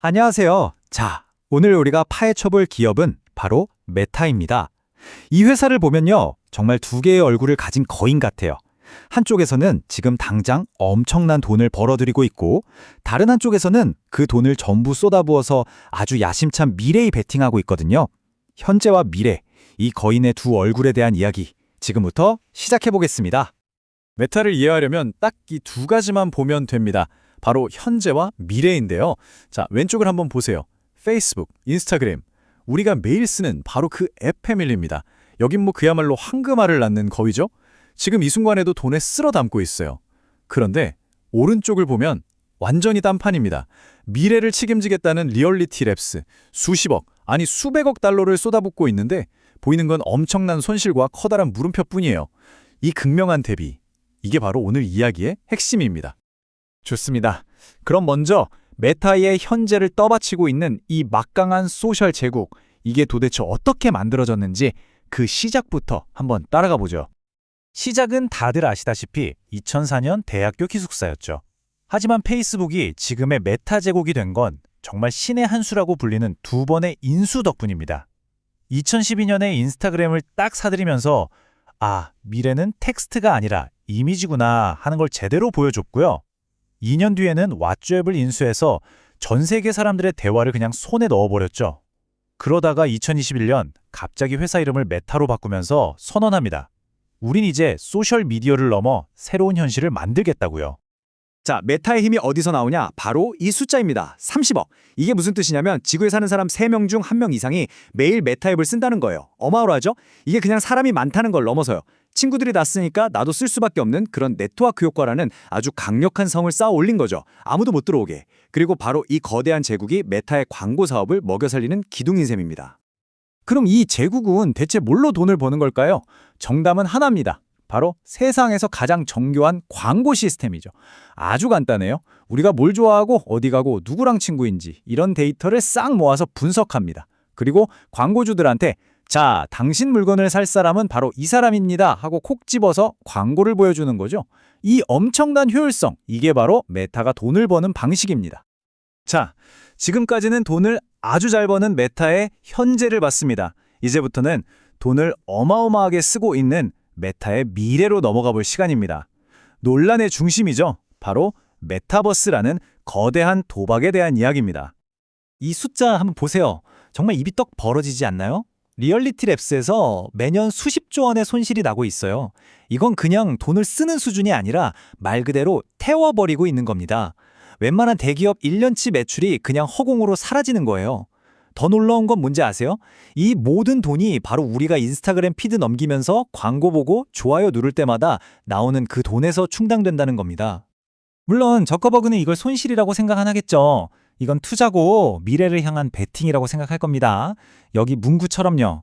안녕하세요. 자, 오늘 우리가 파헤쳐볼 기업은 바로 메타입니다. 이 회사를 보면요, 정말 두 개의 얼굴을 가진 거인 같아요. 한쪽에서는 지금 당장 엄청난 돈을 벌어들이고 있고, 다른 한쪽에서는 그 돈을 전부 쏟아부어서 아주 야심찬 미래에 베팅하고 있거든요. 현재와 미래, 이 거인의 두 얼굴에 대한 이야기, 지금부터 시작해보겠습니다. 메타를 이해하려면 딱 이 두 가지만 보면 됩니다. 바로 현재와 미래인데요. 자, 왼쪽을 한번 보세요. 페이스북, 인스타그램. 우리가 매일 쓰는 바로 그 앱 패밀리입니다. 여긴 뭐 그야말로 황금알을 낳는 거위죠? 지금 이 순간에도 돈에 쓸어 담고 있어요. 그런데 오른쪽을 보면 완전히 딴판입니다. 미래를 책임지겠다는 리얼리티 랩스. 수십억, 아니 수백억 달러를 쏟아붓고 있는데 보이는 건 엄청난 손실과 커다란 물음표뿐이에요. 이 극명한 대비. 이게 바로 오늘 이야기의 핵심입니다. 좋습니다. 그럼 먼저 메타의 현재를 떠받치고 있는 이 막강한 소셜 제국, 이게 도대체 어떻게 만들어졌는지 그 시작부터 한번 따라가 보죠. 시작은 다들 아시다시피 2004년 대학교 기숙사였죠. 하지만 페이스북이 지금의 메타 제국이 된 건 정말 신의 한 수라고 불리는 두 번의 인수 덕분입니다. 2012년에 인스타그램을 딱 사들이면서 미래는 텍스트가 아니라 이미지구나 하는 걸 제대로 보여줬고요. 2년 뒤에는 왓츠앱을 인수해서 전 세계 사람들의 대화를 그냥 손에 넣어버렸죠. 그러다가 2021년 갑자기 회사 이름을 메타로 바꾸면서 선언합니다. 우린 이제 소셜미디어를 넘어 새로운 현실을 만들겠다고요. 자, 메타의 힘이 어디서 나오냐? 바로 이 숫자입니다. 30억. 이게 무슨 뜻이냐면 지구에 사는 사람 3명 중 1명 이상이 매일 메타 앱을 쓴다는 거예요. 어마어마하죠? 이게 그냥 사람이 많다는 걸 넘어서요. 친구들이 다 쓰니까 나도 쓸 수밖에 없는 그런 네트워크 효과라는 아주 강력한 성을 쌓아 올린 거죠. 아무도 못 들어오게. 그리고 바로 이 거대한 제국이 메타의 광고 사업을 먹여 살리는 기둥인 셈입니다. 그럼 이 제국은 대체 뭘로 돈을 버는 걸까요? 정답은 하나입니다. 바로 세상에서 가장 정교한 광고 시스템이죠. 아주 간단해요. 우리가 뭘 좋아하고 어디 가고 누구랑 친구인지 이런 데이터를 싹 모아서 분석합니다. 그리고 광고주들한테 자, 당신 물건을 살 사람은 바로 이 사람입니다 하고 콕 집어서 광고를 보여주는 거죠. 이 엄청난 효율성, 이게 바로 메타가 돈을 버는 방식입니다. 자, 지금까지는 돈을 아주 잘 버는 메타의 현재를 봤습니다. 이제부터는 돈을 어마어마하게 쓰고 있는 메타의 미래로 넘어가 볼 시간입니다. 논란의 중심이죠. 바로 메타버스라는 거대한 도박에 대한 이야기입니다. 이 숫자 한번 보세요. 정말 입이 떡 벌어지지 않나요? 리얼리티 랩스에서 매년 수십조 원의 손실이 나고 있어요. 이건 그냥 돈을 쓰는 수준이 아니라 말 그대로 태워버리고 있는 겁니다. 웬만한 대기업 1년치 매출이 그냥 허공으로 사라지는 거예요. 더 놀라운 건 뭔지 아세요? 이 모든 돈이 바로 우리가 인스타그램 피드 넘기면서 광고 보고 좋아요 누를 때마다 나오는 그 돈에서 충당된다는 겁니다. 물론 저커버그는 이걸 손실이라고 생각 안 하겠죠. 이건 투자고 미래를 향한 베팅이라고 생각할 겁니다. 여기 문구처럼요.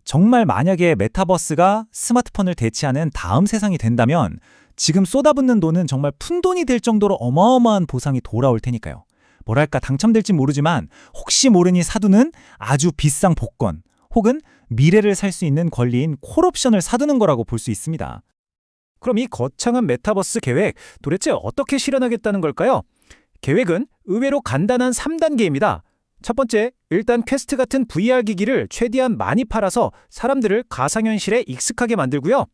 정말 만약에 메타버스가 스마트폰을 대체하는 다음 세상이 된다면 지금 쏟아붓는 돈은 정말 푼돈이 될 정도로 어마어마한 보상이 돌아올 테니까요. 뭐랄까 당첨될지 모르지만 혹시 모르니 사두는 아주 비싼 복권 혹은 미래를 살 수 있는 권리인 콜옵션을 사두는 거라고 볼 수 있습니다. 그럼 이 거창한 메타버스 계획 도대체 어떻게 실현하겠다는 걸까요? 계획은 의외로 간단한 3단계입니다. 첫 번째, 일단 퀘스트 같은 VR 기기를 최대한 많이 팔아서 사람들을 가상현실에 익숙하게 만들고요.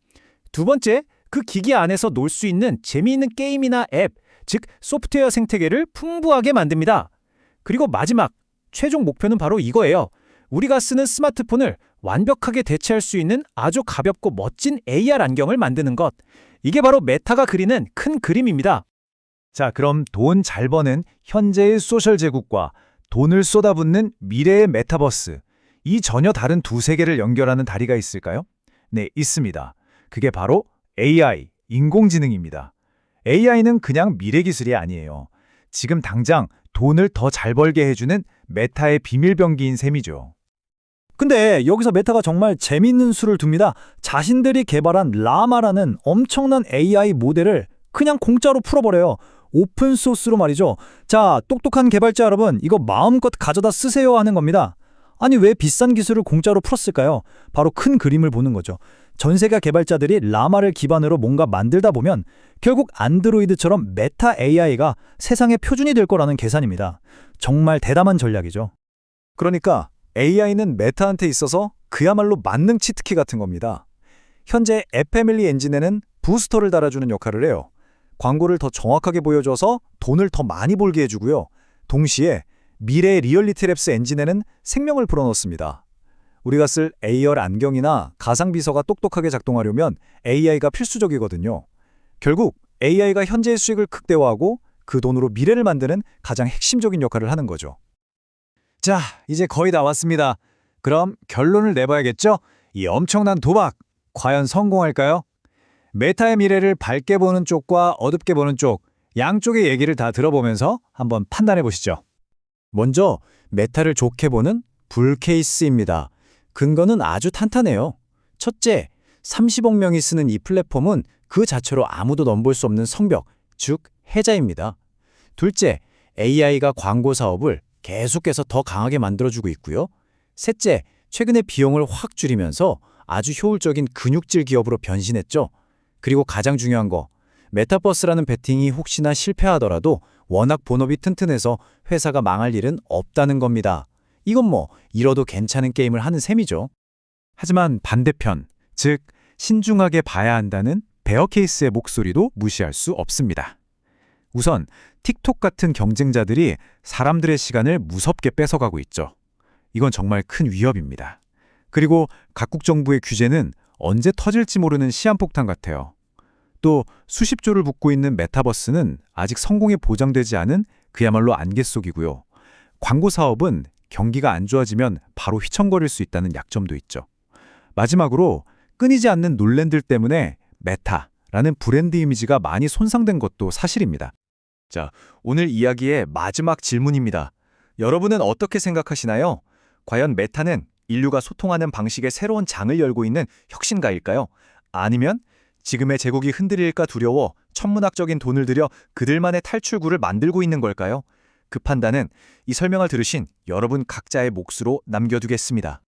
두 번째, 그 기기 안에서 놀 수 있는 재미있는 게임이나 앱, 즉 소프트웨어 생태계를 풍부하게 만듭니다. 그리고 마지막, 최종 목표는 바로 이거예요. 우리가 쓰는 스마트폰을 완벽하게 대체할 수 있는 아주 가볍고 멋진 AR 안경을 만드는 것. 이게 바로 메타가 그리는 큰 그림입니다. 자, 그럼 돈 잘 버는 현재의 소셜 제국과 돈을 쏟아붓는 미래의 메타버스, 이 전혀 다른 두 세계를 연결하는 다리가 있을까요? 네, 있습니다. 그게 바로 AI, 인공지능입니다. AI는 그냥 미래 기술이 아니에요. 지금 당장 돈을 더 잘 벌게 해주는 메타의 비밀병기인 셈이죠. 근데 여기서 메타가 정말 재밌는 수를 둡니다. 자신들이 개발한 라마라는 엄청난 AI 모델을 그냥 공짜로 풀어버려요. 오픈소스로 말이죠. 자, 똑똑한 개발자 여러분, 이거 마음껏 가져다 쓰세요 하는 겁니다. 아니 왜 비싼 기술을 공짜로 풀었을까요? 바로 큰 그림을 보는 거죠. 전 세계 개발자들이 라마를 기반으로 뭔가 만들다 보면 결국 안드로이드처럼 메타 AI가 세상의 표준이 될 거라는 계산입니다. 정말 대담한 전략이죠. 그러니까 AI는 메타한테 있어서 그야말로 만능 치트키 같은 겁니다. 현재 앱 패밀리 엔진에는 부스터를 달아주는 역할을 해요. 광고를 더 정확하게 보여줘서 돈을 더 많이 벌게 해주고요. 동시에 미래의 리얼리티 랩스 엔진에는 생명을 불어넣습니다. 우리가 쓸 AR 안경이나 가상비서가 똑똑하게 작동하려면 AI가 필수적이거든요. 결국 AI가 현재의 수익을 극대화하고 그 돈으로 미래를 만드는 가장 핵심적인 역할을 하는 거죠. 자, 이제 거의 다 왔습니다. 그럼 결론을 내봐야겠죠? 이 엄청난 도박, 과연 성공할까요? 메타의 미래를 밝게 보는 쪽과 어둡게 보는 쪽, 양쪽의 얘기를 다 들어보면서 한번 판단해 보시죠. 먼저 메타를 좋게 보는 불 케이스입니다. 근거는 아주 탄탄해요. 첫째, 30억 명이 쓰는 이 플랫폼은 그 자체로 아무도 넘볼 수 없는 성벽, 즉 해자입니다. 둘째, AI가 광고 사업을 계속해서 더 강하게 만들어주고 있고요. 셋째, 최근에 비용을 확 줄이면서 아주 효율적인 근육질 기업으로 변신했죠. 그리고 가장 중요한 거, 메타버스라는 베팅이 혹시나 실패하더라도 워낙 본업이 튼튼해서 회사가 망할 일은 없다는 겁니다. 이건 뭐 잃어도 괜찮은 게임을 하는 셈이죠. 하지만 반대편, 즉 신중하게 봐야 한다는 베어 케이스의 목소리도 무시할 수 없습니다. 우선 틱톡 같은 경쟁자들이 사람들의 시간을 무섭게 뺏어가고 있죠. 이건 정말 큰 위협입니다. 그리고 각국 정부의 규제는 언제 터질지 모르는 시한폭탄 같아요. 또 수십 조를 붓고 있는 메타버스는 아직 성공에 보장되지 않은 그야말로 안개 속이고요. 광고 사업은 경기가 안 좋아지면 바로 휘청거릴 수 있다는 약점도 있죠. 마지막으로 끊이지 않는 논란들 때문에 메타라는 브랜드 이미지가 많이 손상된 것도 사실입니다. 자, 오늘 이야기의 마지막 질문입니다. 여러분은 어떻게 생각하시나요? 과연 메타는 인류가 소통하는 방식의 새로운 장을 열고 있는 혁신가일까요? 아니면 지금의 제국이 흔들릴까 두려워 천문학적인 돈을 들여 그들만의 탈출구를 만들고 있는 걸까요? 그 판단은 이 설명을 들으신 여러분 각자의 몫으로 남겨두겠습니다.